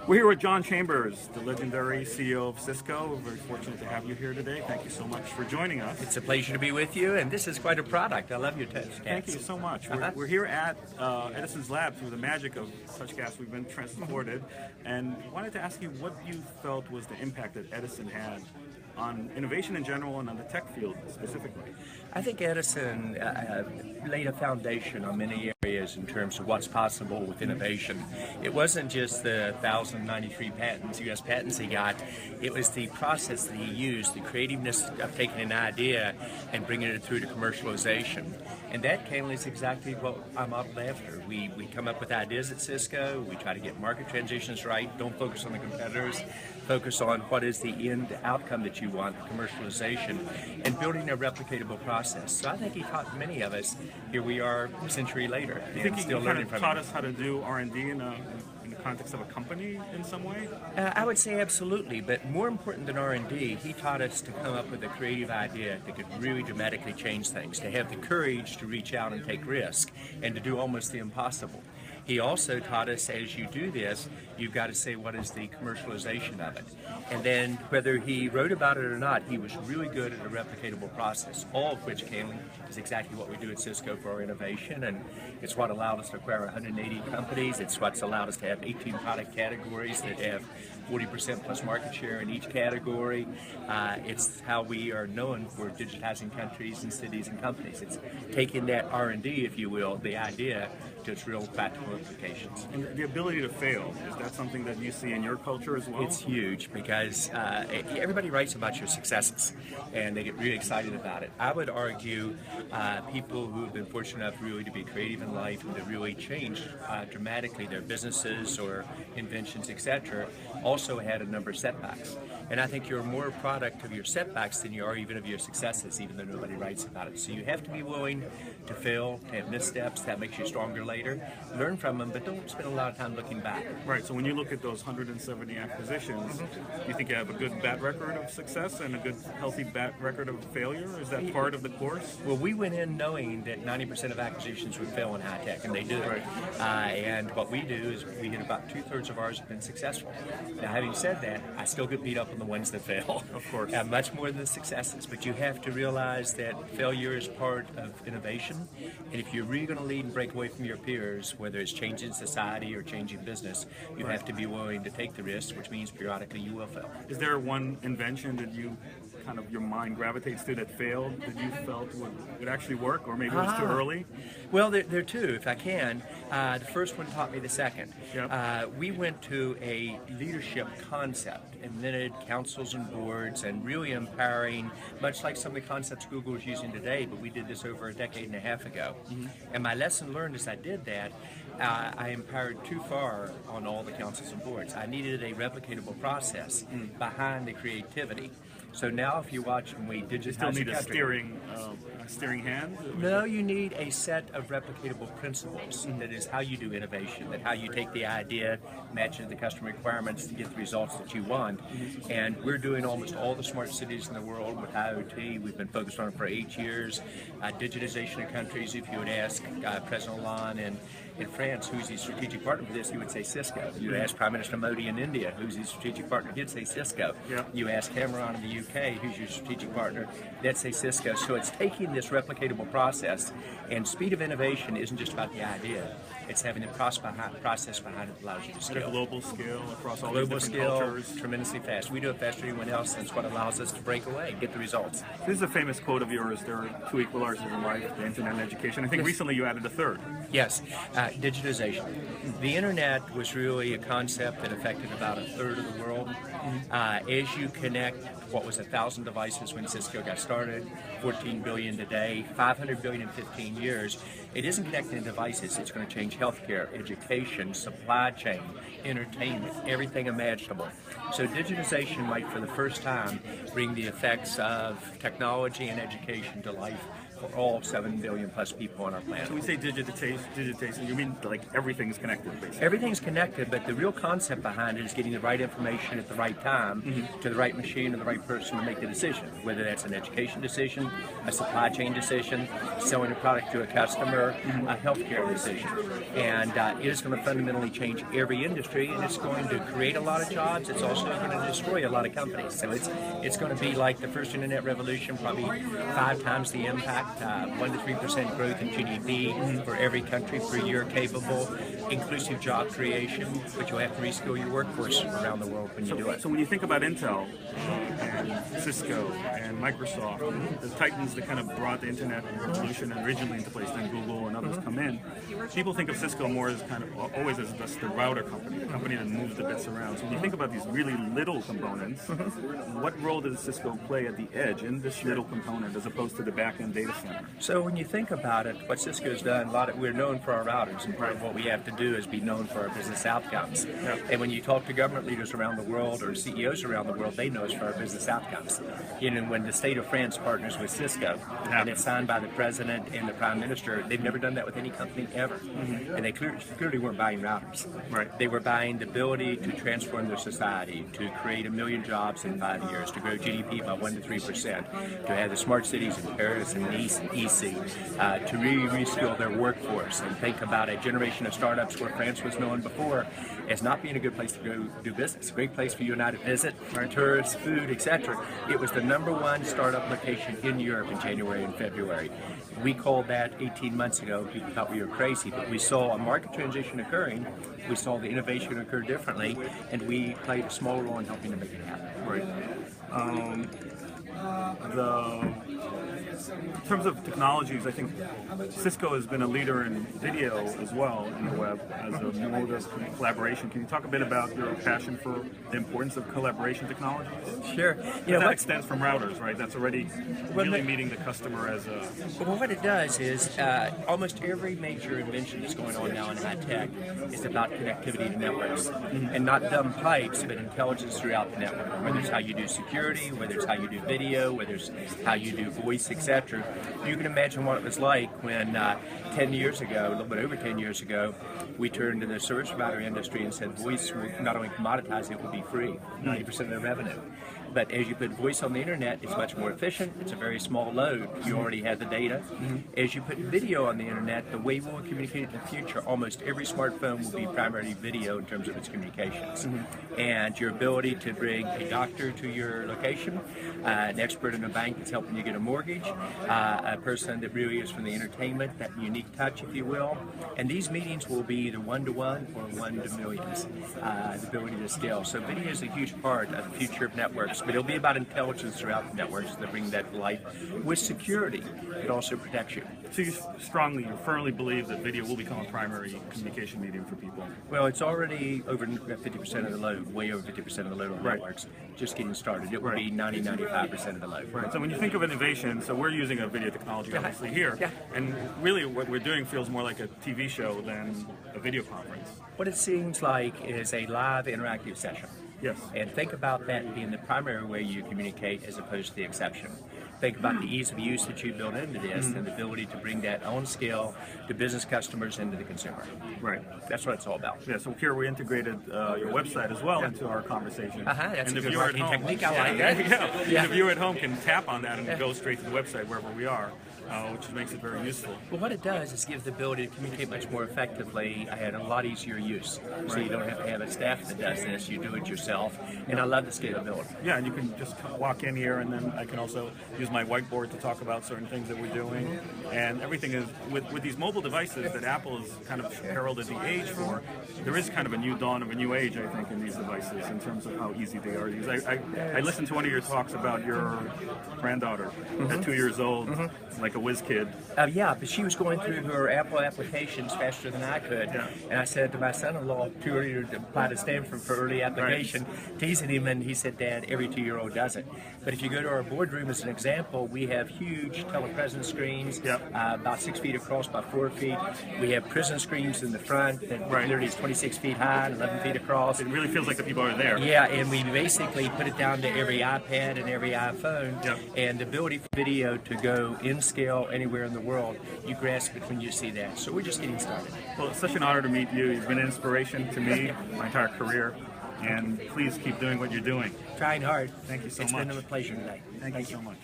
We're here with John Chambers, the legendary CEO of Cisco. We're very fortunate to have you here today. Thank you so much for joining us. It's a pleasure to be with you, and this is quite a product. I love your Touchcast. Thank you so much. We're here at Edison's lab through the magic of Touchcast. We've been transported, and wanted to ask you what you felt was the impact that Edison had on innovation in general and on the tech field specifically. I think Edison laid a foundation on many areas in terms of what's possible with innovation. It wasn't just the 1,093 patents, U.S. patents he got. It was the process that he used, the creativeness of taking an idea and bringing it through to commercialization. And that, Kaylee, is exactly what I modeled after. We come up with ideas at Cisco. We try to get market transitions right. Don't focus on the competitors. Focus on what is the end outcome that you want, commercialization, and building a replicatable process. So I think he taught many of us. Here we are a century later. You think he kind of taught us how to do R&D in the context of a company in some way? I would say absolutely, but more important than R&D, he taught us to come up with a creative idea that could really dramatically change things, to have the courage to reach out and take risk, and to do almost the impossible. He also taught us, as you do this, you've got to say what is the commercialization of it. And then whether he wrote about it or not, he was really good at a replicatable process, all of which, Kaylee, is exactly what we do at Cisco for our innovation. And it's what allowed us to acquire 180 companies. It's what's allowed us to have 18 product categories that have 40% plus market share in each category. It's how we are known for digitizing countries and cities and companies. It's taking that R&D, if you will, the idea, to its real practical implications. And the ability to fail, is that something that you see in your culture as well? It's huge because everybody writes about your successes and they get really excited about it. I would argue people who have been fortunate enough really to be creative in life and to really change dramatically their businesses or inventions, etc., also had a number of setbacks. And I think you're more a product of your setbacks than you are even of your successes, even though nobody writes about it. So you have to be willing to fail, to have missteps. That makes you stronger later. Learn from them, but don't spend a lot of time looking back. Right, so when you look at those 170 acquisitions, do you think you have a good bad record of success and a good healthy bad record of failure? Is that part of the course? Well, we went in knowing that 90% of acquisitions would fail in high tech, and they do. Right. And what we do is we hit about 2/3 of ours have been successful. Now, having said that, I still get beat up on the ones that fail. Of course. Much more than the successes, but you have to realize that failure is part of innovation, and if you're really going to lead and break away from your peers, whether it's changing society or changing business, you have to be willing to take the risk, which means periodically you will fail. Is there one invention that you kind of your mind gravitates to that failed that you felt would actually work, or maybe it was too early? Well, there are two, if I can. The first one taught me the second. Yep. We went to a leadership concept, invented councils and boards, and really empowering, much like some of the concepts Google is using today, but we did this over a decade and a half ago. And my lesson learned as I did that, I empowered too far on all the councils and boards. I needed a replicatable process behind the creativity. So now if you watch when we digitize You still need the country, a steering hand? no, you need a set of replicatable principles. That is how you do innovation, that how you take the idea, match it to the customer requirements to get the results that you want. And we're doing almost all the smart cities in the world with IoT. We've been focused on it for 8 years. Digitization of countries, if you would ask President Hollande in France, who's his strategic partner for this, he would say Cisco. You ask Prime Minister Modi in India, who's his strategic partner, he'd say Cisco. Yeah. You ask Cameron in the UK, who's your strategic partner, they'd say Cisco. So it's taking this replicatable process, and speed of innovation isn't just about the idea. It's having the process behind it that allows you to scale. At a global scale across all Global these different scale, cultures. tremendously fast. We do it faster than anyone else, and it's what allows us to break away and get the results. This is a famous quote of yours, there are two equalizers in life, the internet and education. I think recently you added a third. Yes, digitization. The internet was really a concept that affected about a third of the world. As you connect what was 1,000 devices when Cisco got started, 14 billion today, 500 billion in 15 years, it isn't connecting to devices. It's going to change healthcare, education, supply chain, entertainment, everything imaginable. So digitization might, for the first time, bring the effects of technology and education to life for all 7 billion plus people on our planet. So we say digitization, you mean like everything's connected, basically? Everything's connected, but the real concept behind it is getting the right information at the right time to the right machine or the right person to make the decision, whether that's an education decision, a supply chain decision, selling a product to a customer, a healthcare decision. And it is going to fundamentally change every industry, and it's going to create a lot of jobs. It's also going to destroy a lot of companies. So it's going to be like the first internet revolution, probably 5 times the impact, 1 to 3% growth in GDP for every country per year capable, inclusive job creation, but you'll have to reskill your workforce around the world when you do it. So when you think about Intel and Cisco and Microsoft, the titans that kind of brought the internet revolution originally into place, then Google and others come in, people think of Cisco more as kind of always as just the router company, the company that moves the bits around. So when you think about these really little components, what role does Cisco play at the edge in this little component as opposed to the back-end data center? So when you think about it, what Cisco's done, we're known for our routers, and part of what we have to do is be known for our business outcomes. Yeah. And when you talk to government leaders around the world or CEOs around the world, they know us for our business outcomes. You know, when the state of France partners with Cisco, and it's signed by the president and the prime minister, they've never done that with any company ever. And they clearly weren't buying routers. Right. They were buying the ability to transform their society, to create 1 million jobs in 5 years, to grow GDP by 1 to 3%, to have the smart cities in Paris and Nice and EC, to really reskill their workforce and think about a generation of startups where France was known before as not being a good place to go do business. A great place for you and I to visit, tourists, food, etc. It was the #1 startup location in Europe in January and February. We called that 18 months ago. People thought we were crazy, but we saw a market transition occurring. We saw the innovation occur differently, and we played a small role in helping to make it happen. Right. In terms of technologies, I think Cisco has been a leader in video as well in the web as a mode of collaboration. Can you talk a bit about your passion for the importance of collaboration technologies? Sure. That extends from routers, right? That's already really meeting the customer as a... Well, what it does is almost every major invention that's going on now in high tech is about connectivity to networks. And not dumb pipes, but intelligence throughout the network. Whether it's how you do security, whether it's how you do video, whether it's how you do voice, etc. You can imagine what it was like when 10 years ago, a little bit over 10 years ago, we turned to the service provider industry and said voice will not only commoditize, it will be free, 90% of the revenue. But as you put voice on the internet, it's much more efficient. It's a very small load. You already have the data. As you put video on the internet, the way we'll communicate in the future, almost every smartphone will be primarily video in terms of its communications. And your ability to bring a doctor to your location, an expert in a bank that's helping you get a mortgage, a person that really is from the entertainment, that unique touch, if you will. And these meetings will be either 1-to-1 or 1 to millions, the ability to scale. So video is a huge part of the future of networks. But it'll be about intelligence throughout the networks that bring that to life with security. It also protects you. So you firmly believe that video will become a primary communication medium for people? Well, it's already over 50% of the load, way over 50% of the load on networks. Just getting started. It will be 90-95% of the load. Right. So when you think of innovation, so we're using a video technology obviously here, and really what we're doing feels more like a TV show than a video conference. What it seems like is a live interactive session. Yes. And think about that being the primary way you communicate as opposed to the exception. Think about the ease of use that you build into this and the ability to bring that on scale to business customers and to the consumer. Right. That's what it's all about. Yeah, so here we integrated your website as well into our conversation. That's and a good marketing technique. I like that. And the viewer at home can tap on that and go straight to the website wherever we are. Which makes it very useful. Well, what it does is give the ability to communicate much more effectively and a lot easier use. So you don't have to have a staff that does this, you do it yourself. And I love the scalability. Yeah, and you can just walk in here and then I can also use my whiteboard to talk about certain things that we're doing. And everything is, with these mobile devices that Apple has kind of heralded the age for, there is kind of a new dawn of a new age, I think, in these devices in terms of how easy they are to use. I listened to one of your talks about your granddaughter at 2 years old, like a whiz kid. Yeah, but she was going through her Apple applications faster than I could. Yeah. And I said to my son-in-law, too early to apply to Stanford for early application, teasing him, and he said, Dad, every 2-year-old does it. But if you go to our boardroom as an example, we have huge telepresence screens, about 6 feet across by 4 feet. We have prison screens in the front that literally is 26 feet high and 11 feet across. It really feels like the people are there. Yeah, and we basically put it down to every iPad and every iPhone, and the ability for video to go in scale scale anywhere in the world. You grasp it when you see that. So we're just getting started. Well, it's such an honor to meet you. You've been an inspiration to me my entire career, and please keep doing what you're doing. Trying hard. Thank you so It's much. been a pleasure today. Thank you so much.